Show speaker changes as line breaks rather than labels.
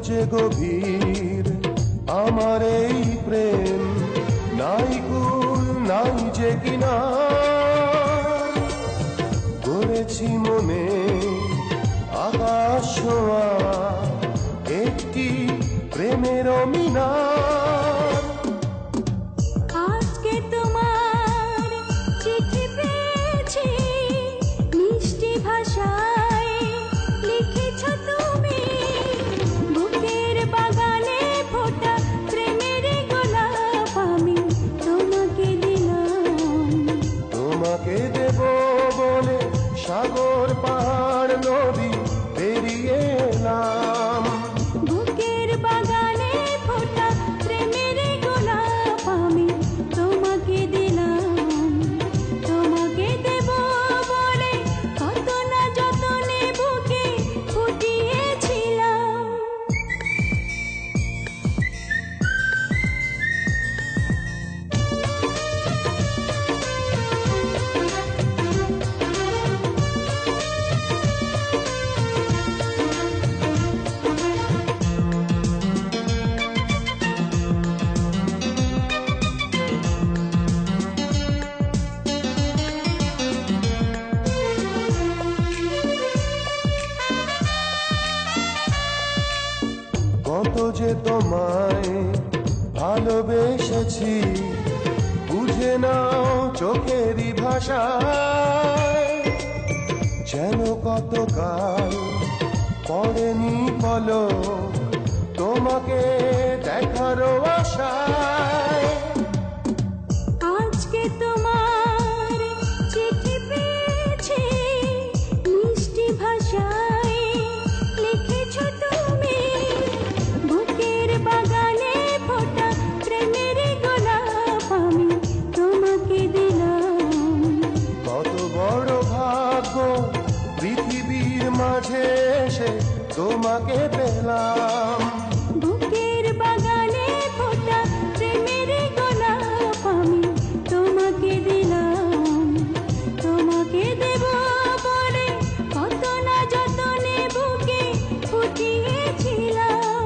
যে গভীর আমার এই প্রেম, নাই কুল নাই যে কিনার। গড়েছি মনে আকাশ ছোঁয়া একটি প্রেমের মিনার।
আজকে তোমার চিঠি পেয়েছি, মিষ্টি ভাষায় লিখেছ তুমি। বুকের বাগানে ফোটা প্রেমের গোলাপ আমি তোমাকে দিলাম।
তোমাকে দেব বলে সাগর পাহাড় নদী পেরিয়ে এলাম।
বুকের বাগানে ফোটা প্রেমের গোলাপ আমি তোমাকে দিলাম। তোমাকে দেব বলে কত না যতনে বুকে ফুটিয়েছিলাম।
কত যে তোমায় ভালোবেসেছি, বুঝে নাও চোখেরই ভাষায়। যেন কতকাল পড়েনি পলক তোমাকে দেখারও আশায়।
আজকে তোমার চিঠি পেয়েছি, মিষ্টি ভাষায় লিখেছ তুমি। বুকের বাগানে ফোটা প্রেমের গোলাপ আমি তোমাকে দিলাম।
কত বড় ভাগ্য পৃথিবীর মাঝে এসে তোমাকে পেলাম।
বুকের বাগানে ফোটা প্রেমের গোলাপ আমি তোমাকে দিলাম। তোমাকে দেব বলে কত না যতনে বুকে ফুটিয়েছিলাম।